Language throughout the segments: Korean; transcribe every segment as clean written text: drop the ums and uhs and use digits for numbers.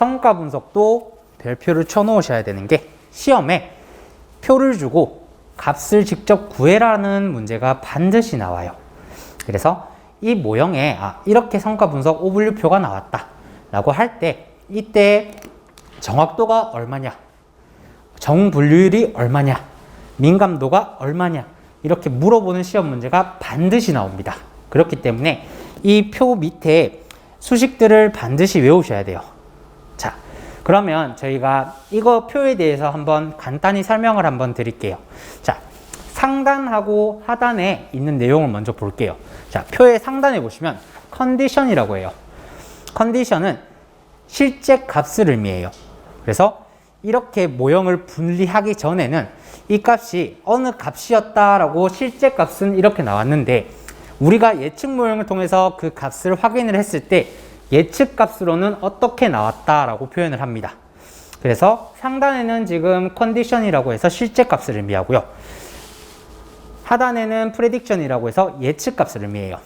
성과 분석도 별표를 쳐놓으셔야 되는 게 시험에 표를 주고 값을 직접 구해라는 문제가 반드시 나와요. 그래서 이 모형에 이렇게 성과 분석 오분류표가 나왔다 라고 할 때 이때 정확도가 얼마냐, 정분류율이 얼마냐, 민감도가 얼마냐 이렇게 물어보는 시험 문제가 반드시 나옵니다. 그렇기 때문에 이 표 밑에 수식들을 반드시 외우셔야 돼요. 자, 그러면 저희가 이거 표에 대해서 한번 간단히 설명을 한번 드릴게요. 자, 상단하고 하단에 있는 내용을 먼저 볼게요. 자, 표의 상단에 보시면 컨디션이라고 해요. 컨디션은 실제 값을 의미해요. 그래서 이렇게 모형을 분리하기 전에는 이 값이 어느 값이었다라고 실제 값은 이렇게 나왔는데 우리가 예측 모형을 통해서 그 값을 확인을 했을 때 예측 값으로는 어떻게 나왔다라고 표현을 합니다. 그래서 상단에는 지금 컨디션이라고 해서 실제 값을 의미하고요. 하단에는 프레딕션이라고 해서 예측 값을 의미해요.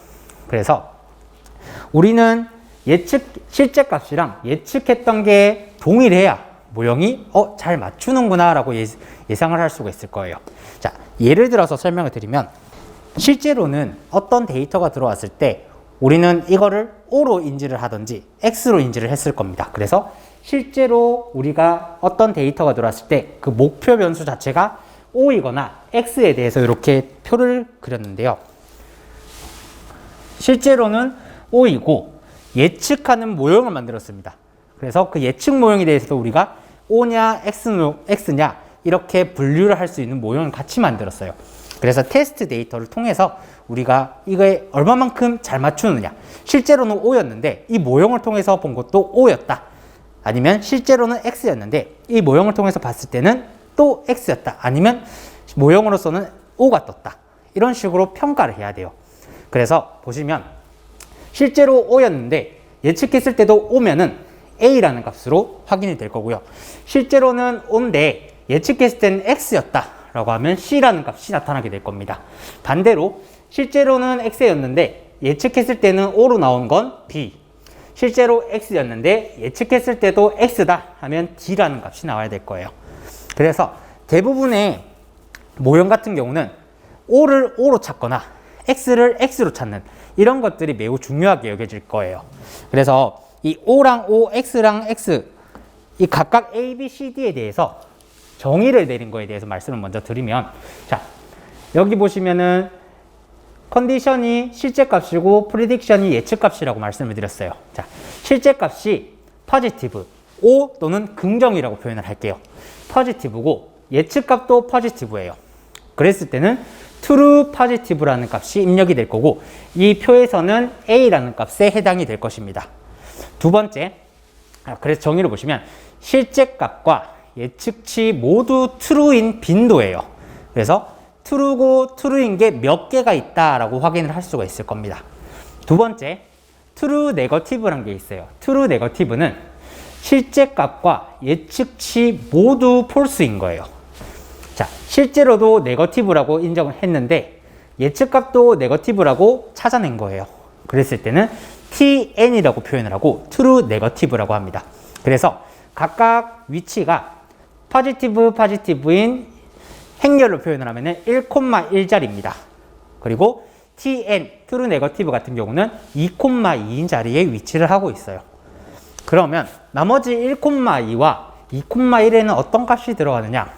그래서 우리는 실제 값이랑 예측했던 게 동일해야 모형이 잘 맞추는구나 라고 예상을 할 수가 있을 거예요. 자, 예를 들어서 설명을 드리면 실제로는 어떤 데이터가 들어왔을 때 우리는 이거를 O로 인지를 하든지 X로 인지를 했을 겁니다. 그래서 실제로 우리가 어떤 데이터가 들어왔을 때 그 목표 변수 자체가 O이거나 X에 대해서 이렇게 표를 그렸는데요. 실제로는 O이고 예측하는 모형을 만들었습니다. 그래서 그 예측 모형에 대해서도 우리가 O냐 X냐 이렇게 분류를 할 수 있는 모형을 같이 만들었어요. 그래서 테스트 데이터를 통해서 우리가 이거에 얼마만큼 잘 맞추느냐, 실제로는 O였는데 이 모형을 통해서 본 것도 O였다, 아니면 실제로는 X였는데 이 모형을 통해서 봤을 때는 또 X였다, 아니면 모형으로서는 O가 떴다, 이런 식으로 평가를 해야 돼요. 그래서 보시면 실제로 O였는데 예측했을 때도 O면은 A라는 값으로 확인이 될 거고요. 실제로는 O인데 예측했을 때는 X였다 라고 하면 C라는 값이 나타나게 될 겁니다. 반대로 실제로는 X였는데 예측했을 때는 O로 나온 건 B, 실제로 X였는데 예측했을 때도 X다 하면 D라는 값이 나와야 될 거예요. 그래서 대부분의 모형 같은 경우는 O를 O로 찾거나 X를 X로 찾는 이런 것들이 매우 중요하게 여겨질 거예요. 그래서 이 O랑 O, X랑 X 이 각각 A, B, C, D에 대해서 정의를 내린 거에 대해서 말씀을 먼저 드리면, 자, 여기 보시면은 컨디션이 실제 값이고 프리딕션이 예측 값이라고 말씀을 드렸어요. 자, 실제 값이 포지티브, O 또는 긍정이라고 표현을 할게요. 포지티브고 예측 값도 포지티브예요. 그랬을 때는 true positive라는 값이 입력이 될 거고 이 표에서는 A라는 값에 해당이 될 것입니다. 두 번째, 그래서 정의를 보시면 실제 값과 예측치 모두 true인 빈도예요. 그래서 true고 true인 게 몇 개가 있다라고 확인을 할 수가 있을 겁니다. 두 번째, true negative라는 게 있어요. true negative는 실제 값과 예측치 모두 false인 거예요. 자, 실제로도 네거티브라고 인정을 했는데 예측 값도 네거티브라고 찾아낸 거예요. 그랬을 때는 TN이라고 표현을 하고 true negative라고 합니다. 그래서 각각 위치가 포지티브인 행렬로 표현을 하면 1,1자리입니다. 그리고 TN, true negative 같은 경우는 2,2인 자리에 위치를 하고 있어요. 그러면 나머지 1,2와 2,1에는 어떤 값이 들어가느냐?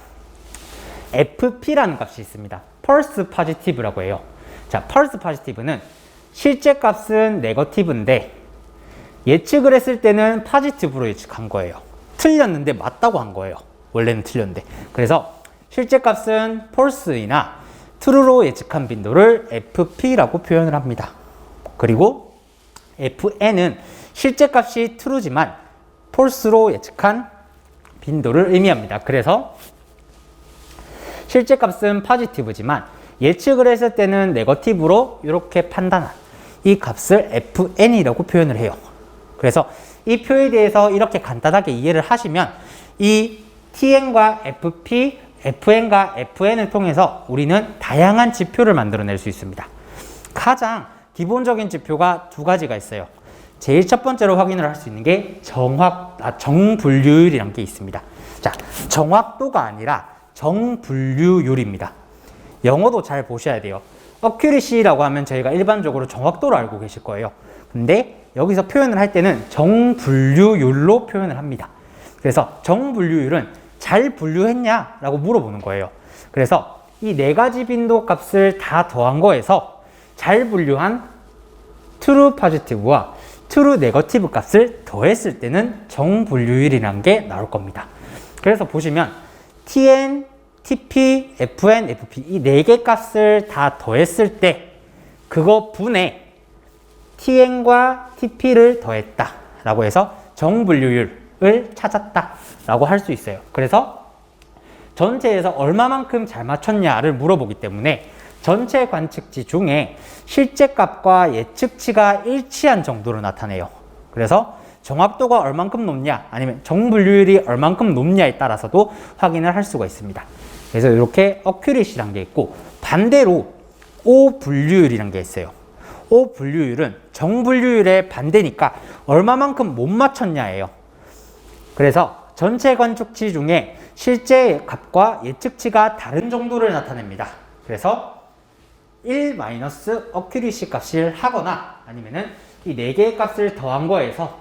FP라는 값이 있습니다. false positive라고 해요. 자, false positive는 실제 값은 네거티브인데 예측을 했을 때는 포지티브로 예측한 거예요. 틀렸는데 맞다고 한 거예요. 원래는 틀렸는데. 그래서 실제 값은 false이나 true로 예측한 빈도를 FP라고 표현을 합니다. 그리고 FN은 실제 값이 true지만 false로 예측한 빈도를 의미합니다. 그래서 실제 값은 positive지만 예측을 했을 때는 네거티브로 이렇게 판단한 이 값을 FN이라고 표현을 해요. 그래서 이 표에 대해서 이렇게 간단하게 이해를 하시면 이 TN과 FP, FN과 FN을 통해서 우리는 다양한 지표를 만들어낼 수 있습니다. 가장 기본적인 지표가 두 가지가 있어요. 제일 첫 번째로 확인을 할 수 있는 게 정분류율이라는 게 있습니다. 자, 정확도가 아니라 정분류율입니다. 영어도 잘 보셔야 돼요. accuracy라고 하면 저희가 일반적으로 정확도로 알고 계실 거예요. 근데 여기서 표현을 할 때는 정분류율로 표현을 합니다. 그래서 정분류율은 잘 분류했냐? 라고 물어보는 거예요. 그래서 이 네 가지 빈도 값을 다 더한 거에서 잘 분류한 true positive와 true negative 값을 더했을 때는 정분류율이라는 게 나올 겁니다. 그래서 보시면 tn, tp, fn, fp 이 네 개 값을 다 더했을 때 그거 분에 tn과 tp를 더했다 라고 해서 정분류율을 찾았다 라고 할 수 있어요. 그래서 전체에서 얼마만큼 잘 맞췄냐를 물어보기 때문에 전체 관측치 중에 실제 값과 예측치가 일치한 정도로 나타내요. 그래서 정확도가 얼만큼 높냐 아니면 정분류율이 얼만큼 높냐에 따라서도 확인을 할 수가 있습니다. 그래서 이렇게 accuracy라는 게 있고, 반대로 오분류율이라는 게 있어요. 오분류율은 정분류율의 반대니까 얼마만큼 못 맞췄냐예요. 그래서 전체 관측치 중에 실제 값과 예측치가 다른 정도를 나타냅니다. 그래서 1 accuracy 값을 하거나 아니면은 이 네 개의 값을 더한 거에서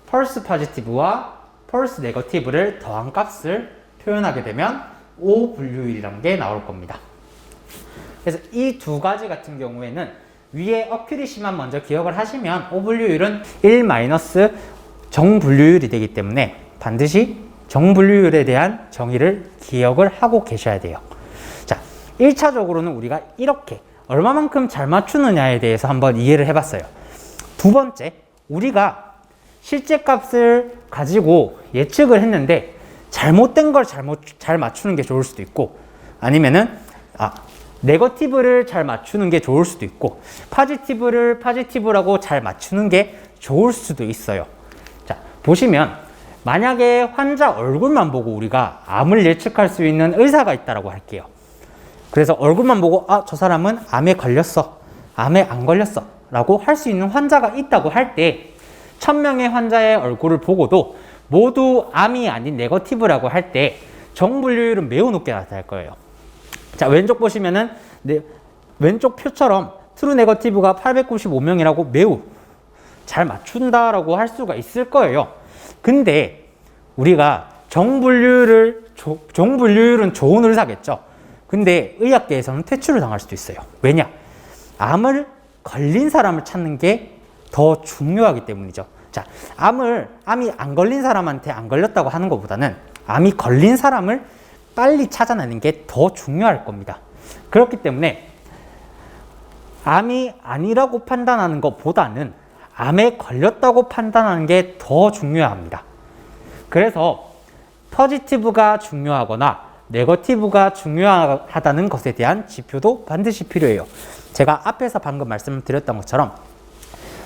false positive와 false negative를 더한 값을 표현하게 되면 오분류율이라는 게 나올 겁니다. 그래서 이 두 가지 같은 경우에는 위에 accuracy만 먼저 기억을 하시면 오분류율은 1 정분류율이 되기 때문에 반드시 정분류율에 대한 정의를 기억을 하고 계셔야 돼요. 자, 1차적으로는 우리가 이렇게 얼마만큼 잘 맞추느냐에 대해서 한번 이해를 해봤어요. 두 번째, 우리가 실제 값을 가지고 예측을 했는데 잘못된 걸 잘 맞추는 게 좋을 수도 있고, 아니면은 네거티브를 잘 맞추는 게 좋을 수도 있고, 포지티브를 포지티브라고 잘 맞추는 게 좋을 수도 있어요. 자, 보시면 만약에 환자 얼굴만 보고 우리가 암을 예측할 수 있는 의사가 있다고 할게요. 그래서 얼굴만 보고 저 사람은 암에 걸렸어, 암에 안 걸렸어 라고 할 수 있는 환자가 있다고 할 때 1000명의 환자의 얼굴을 보고도 모두 암이 아닌 네거티브라고 할 때 정분류율은 매우 높게 나타날 거예요. 자, 왼쪽 보시면은 왼쪽 표처럼 트루 네거티브가 895명이라고 매우 잘 맞춘다라고 할 수가 있을 거예요. 근데 우리가 정분류율은 좋은 의사겠죠. 근데 의학계에서는 퇴출을 당할 수도 있어요. 왜냐? 암을 걸린 사람을 찾는 게 더 중요하기 때문이죠. 자, 암이 안 걸린 사람한테 안 걸렸다고 하는 것보다는 암이 걸린 사람을 빨리 찾아내는 게 더 중요할 겁니다. 그렇기 때문에 암이 아니라고 판단하는 것보다는 암에 걸렸다고 판단하는 게 더 중요합니다. 그래서 포지티브가 중요하거나 네거티브가 중요하다는 것에 대한 지표도 반드시 필요해요. 제가 앞에서 방금 말씀드렸던 것처럼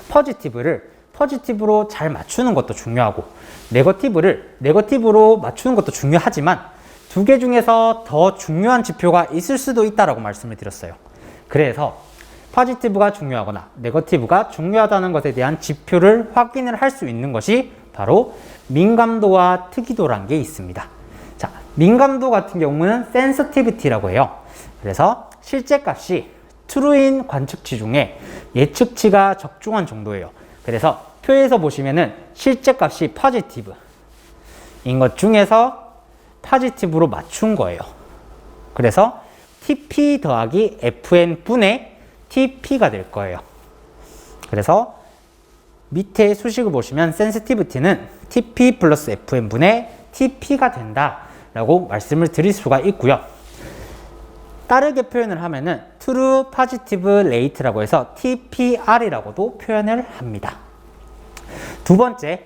포지티브를 포지티브로 잘 맞추는 것도 중요하고 네거티브를 네거티브로 맞추는 것도 중요하지만 두 개 중에서 더 중요한 지표가 있을 수도 있다고 말씀을 드렸어요. 그래서 포지티브가 중요하거나 네거티브가 중요하다는 것에 대한 지표를 확인을 할 수 있는 것이 바로 민감도와 특이도라는 게 있습니다. 자, 민감도 같은 경우는 sensitivity라고 해요. 그래서 실제 값이 true인 관측치 중에 예측치가 적중한 정도예요. 그래서 표에서 보시면은 실제 값이 positive인 것 중에서 positive로 맞춘 거예요. 그래서 TP 더하기 FN 분의 TP가 될 거예요. 그래서 밑에 수식을 보시면 sensitivity는 TP 플러스 FN 분의 TP가 된다라고 말씀을 드릴 수가 있고요. 다르게 표현을 하면은 True Positive Rate라고 해서 TPR이라고도 표현을 합니다. 두 번째,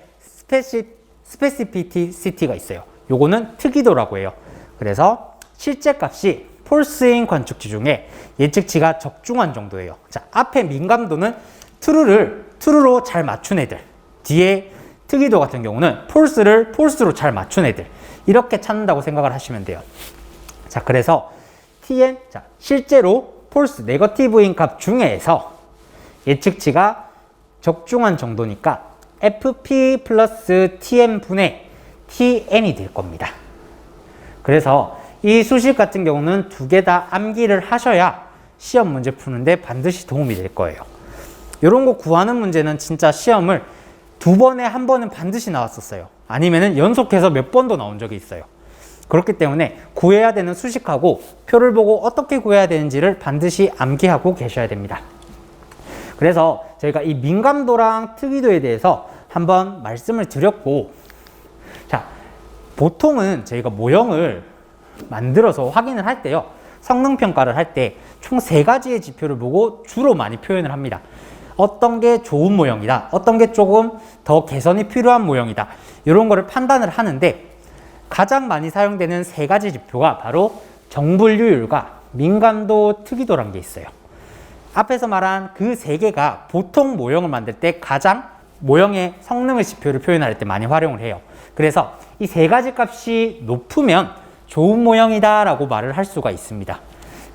Specificity가 있어요. 요거는 특이도라고 해요. 그래서 실제 값이 폴스인 관측치 중에 예측치가 적중한 정도예요. 자, 앞에 민감도는 true로 잘 맞춘 애들, 뒤에 특이도 같은 경우는 false로 잘 맞춘 애들, 이렇게 찾는다고 생각을 하시면 돼요. 자, 그래서 자, 실제로 false, 네거티브인 값 중에서 예측치가 적중한 정도니까 FP 플러스 TM분의 TN이 될 겁니다. 그래서 이 수식 같은 경우는 두 개 다 암기를 하셔야 시험 문제 푸는데 반드시 도움이 될 거예요. 이런 거 구하는 문제는 진짜 시험을 2번에 1번은 반드시 나왔었어요. 아니면은 연속해서 몇 번도 나온 적이 있어요. 그렇기 때문에 구해야 되는 수식하고 표를 보고 어떻게 구해야 되는지를 반드시 암기하고 계셔야 됩니다. 그래서 저희가 이 민감도랑 특이도에 대해서 한번 말씀을 드렸고, 자, 보통은 저희가 모형을 만들어서 확인을 할 때요, 성능평가를 할 때 총 3가지의 지표를 보고 주로 많이 표현을 합니다. 어떤 게 좋은 모형이다, 어떤 게 조금 더 개선이 필요한 모형이다, 이런 거를 판단을 하는데, 가장 많이 사용되는 3가지 지표가 바로 정분류율과 민감도, 특이도란 게 있어요. 앞에서 말한 그 3개가 보통 모형을 만들 때 가장 모형의 성능의 지표를 표현할 때 많이 활용을 해요. 그래서 이 3가지 값이 높으면 좋은 모형이다 라고 말을 할 수가 있습니다.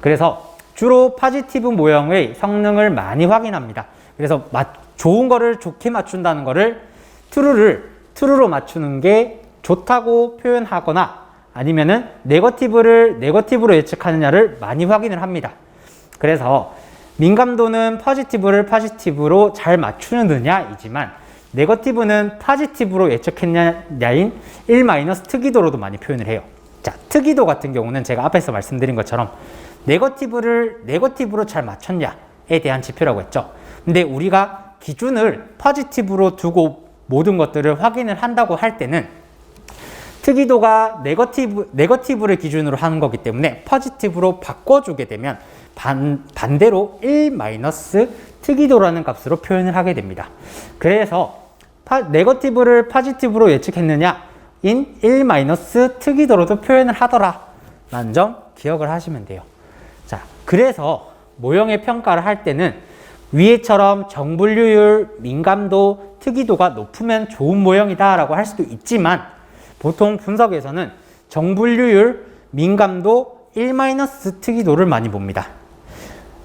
그래서 주로 파지티브 모형의 성능을 많이 확인합니다. 그래서 좋은 거를 좋게 맞춘다는 거를 true로 맞추는 게 좋다고 표현하거나, 아니면은 네거티브를 네거티브로 예측하느냐를 많이 확인을 합니다. 그래서 민감도는 포지티브를 포지티브로 잘 맞추느냐이지만, 네거티브는 포지티브로 예측했느냐인 1- 특이도로도 많이 표현을 해요. 자, 특이도 같은 경우는 제가 앞에서 말씀드린 것처럼 네거티브를 네거티브로 잘 맞췄냐에 대한 지표라고 했죠. 근데 우리가 기준을 포지티브로 두고 모든 것들을 확인을 한다고 할 때는 특이도가 네거티브를 기준으로 하는 거기 때문에 포지티브로 바꿔주게 되면 반대로 1- 특이도라는 값으로 표현을 하게 됩니다. 그래서 네거티브를 포지티브로 예측했느냐 인 1- 특이도로도 표현을 하더라 라는 점 기억을 하시면 돼요. 자, 그래서 모형의 평가를 할 때는 위에처럼 정분류율, 민감도, 특이도가 높으면 좋은 모형이다 라고 할 수도 있지만, 보통 분석에서는 정분류율, 민감도, 1- 특이도를 많이 봅니다.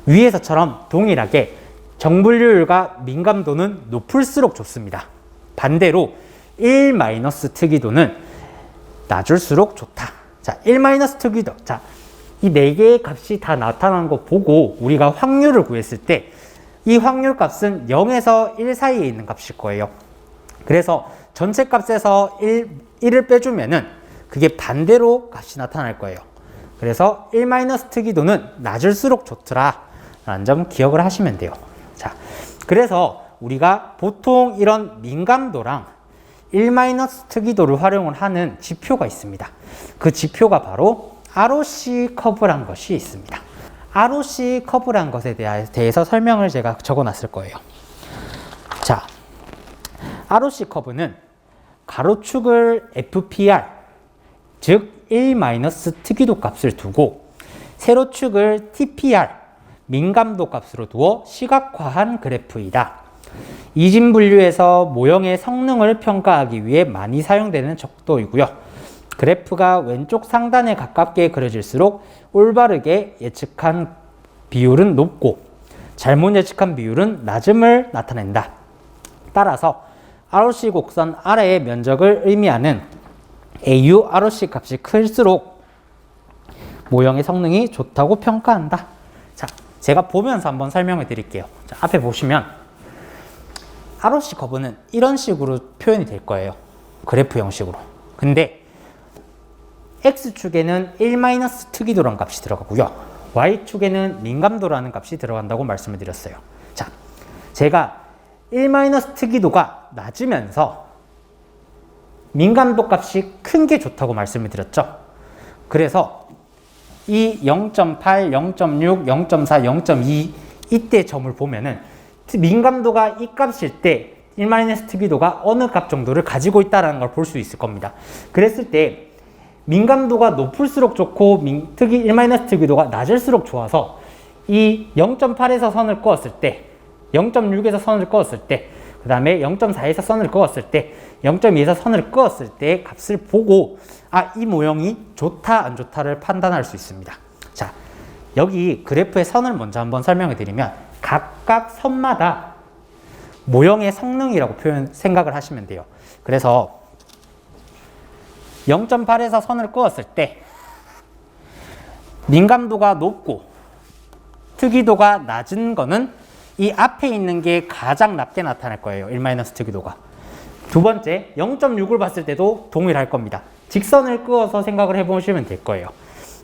위에서처럼 동일하게 정분류율과 민감도는 높을수록 좋습니다. 반대로 1- 특이도는 낮을수록 좋다. 자, 1- 특이도. 자, 이 4개의 값이 다 나타난 거 보고 우리가 확률을 구했을 때 이 확률 값은 0에서 1 사이에 있는 값일 거예요. 그래서 전체 값에서 1을 빼주면은 그게 반대로 값이 나타날 거예요. 그래서 1- 특이도는 낮을수록 좋더라 라는 점 기억을 하시면 돼요. 자, 그래서 우리가 보통 이런 민감도랑 1- 특이도를 활용을 하는 지표가 있습니다. 그 지표가 바로 ROC 커브란 것이 있습니다. ROC 커브란 것에 대해서 설명을 제가 적어놨을 거예요. 자, ROC 커브는 가로축을 FPR, 즉 1- 특이도 값을 두고 세로축을 TPR, 민감도 값으로 두어 시각화한 그래프이다. 이진 분류에서 모형의 성능을 평가하기 위해 많이 사용되는 척도이고요. 그래프가 왼쪽 상단에 가깝게 그려질수록 올바르게 예측한 비율은 높고 잘못 예측한 비율은 낮음을 나타낸다. 따라서 ROC 곡선 아래의 면적을 의미하는 AU ROC 값이 클수록 모형의 성능이 좋다고 평가한다. 자, 제가 보면서 한번 설명을 드릴게요. 자, 앞에 보시면 ROC 커브는 이런 식으로 표현이 될 거예요. 그래프 형식으로. 근데 X축에는 1- 특이도라는 값이 들어가고요. Y축에는 민감도라는 값이 들어간다고 말씀을 드렸어요. 자, 제가 1- 특이도가 낮으면서 민감도 값이 큰 게 좋다고 말씀을 드렸죠. 그래서 이 0.8, 0.6, 0.4, 0.2 이때 점을 보면은 민감도가 이 값일 때 1- 특이도가 어느 값 정도를 가지고 있다는 걸 볼 수 있을 겁니다. 그랬을 때 민감도가 높을수록 좋고 1- 특이도가 낮을수록 좋아서 이 0.8에서 선을 그었을 때, 0.6에서 선을 그었을 때, 그 다음에 0.4에서 선을 그었을 때, 0.2에서 선을 그었을 때 값을 보고 이 모형이 좋다 안 좋다를 판단할 수 있습니다. 자, 여기 그래프의 선을 먼저 한번 설명해 드리면 각각 선마다 모형의 성능이라고 생각을 하시면 돼요. 그래서 0.8에서 선을 그었을 때 민감도가 높고 특이도가 낮은 거는 이 앞에 있는 게 가장 낮게 나타날 거예요. 1- 특이도가. 두 번째, 0.6을 봤을 때도 동일할 겁니다. 직선을 그어서 생각을 해보시면 될 거예요.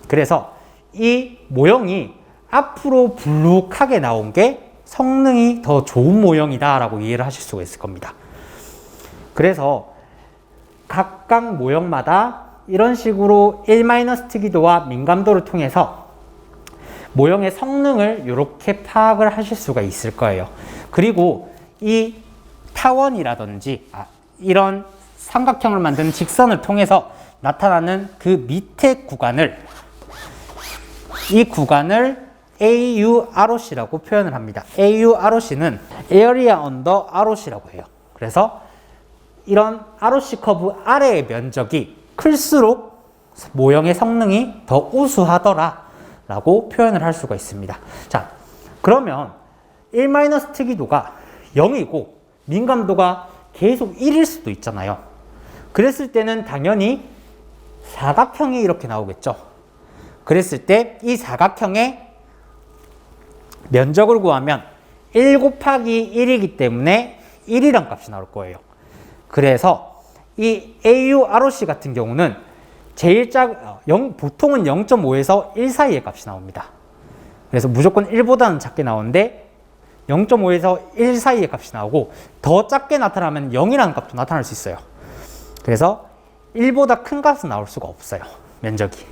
그래서 이 모형이 앞으로 불룩하게 나온 게 성능이 더 좋은 모형이다 라고 이해를 하실 수가 있을 겁니다. 그래서 각각 모형마다 이런 식으로 1- 특이도와 민감도를 통해서 모형의 성능을 이렇게 파악을 하실 수가 있을 거예요. 그리고 이 타원이라든지 이런 삼각형을 만드는 직선을 통해서 나타나는 그 밑에 구간을 이 구간을 AUROC라고 표현을 합니다. AUROC는 Area Under ROC라고 해요. 그래서 이런 ROC 커브 아래의 면적이 클수록 모형의 성능이 더 우수하더라 라고 표현을 할 수가 있습니다. 자, 그러면 1- 특이도가 0이고 민감도가 계속 1일 수도 있잖아요. 그랬을 때는 당연히 사각형이 이렇게 나오겠죠. 그랬을 때 이 사각형의 면적을 구하면 1 곱하기 1이기 때문에 1이란 값이 나올 거예요. 그래서 이 AUROC 같은 경우는 보통은 0.5에서 1 사이의 값이 나옵니다. 그래서 무조건 1보다는 작게 나오는데 0.5에서 1 사이의 값이 나오고 더 작게 나타나면 0이라는 값도 나타날 수 있어요. 그래서 1보다 큰 값은 나올 수가 없어요. 면적이.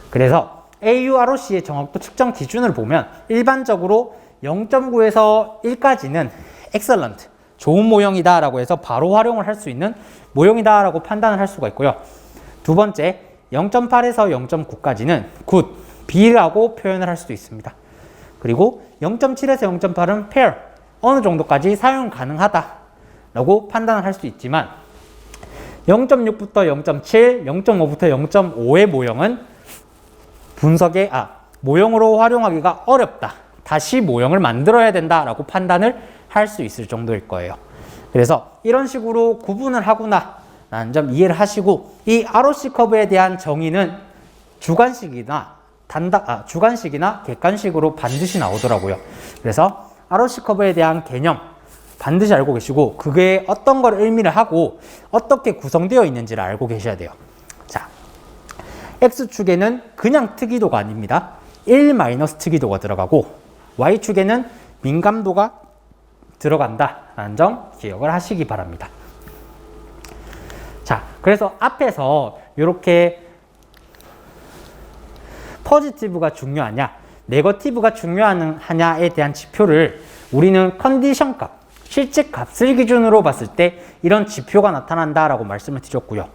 그래서 AUROC의 정확도 측정 기준을 보면 일반적으로 0.9에서 1까지는 excellent, 좋은 모형이다 라고 해서 바로 활용을 할 수 있는 모형이다 라고 판단을 할 수가 있고요. 두 번째, 0.8에서 0.9까지는 good, B라고 표현을 할 수도 있습니다. 그리고 0.7에서 0.8은 fair, 어느 정도까지 사용 가능하다 라고 판단을 할 수 있지만 0.6부터 0.7, 0.5부터 0.5의 모형은 모형으로 활용하기가 어렵다. 다시 모형을 만들어야 된다라고 판단을 할 수 있을 정도일 거예요. 그래서 이런 식으로 구분을 하구나 라는 점 이해를 하시고 이 ROC 커브에 대한 정의는 주관식이나 객관식으로 반드시 나오더라고요. 그래서 ROC 커브에 대한 개념 반드시 알고 계시고 그게 어떤 걸 의미를 하고 어떻게 구성되어 있는지를 알고 계셔야 돼요. 자, X축에는 그냥 특이도가 아닙니다. 1- 특이도가 들어가고 Y축에는 민감도가 들어간다라는 점 기억을 하시기 바랍니다. 자, 그래서 앞에서 이렇게 포지티브가 중요하냐, 네거티브가 중요하냐에 대한 지표를 우리는 컨디션 값, 실제 값을 기준으로 봤을 때 이런 지표가 나타난다라고 말씀을 드렸고요.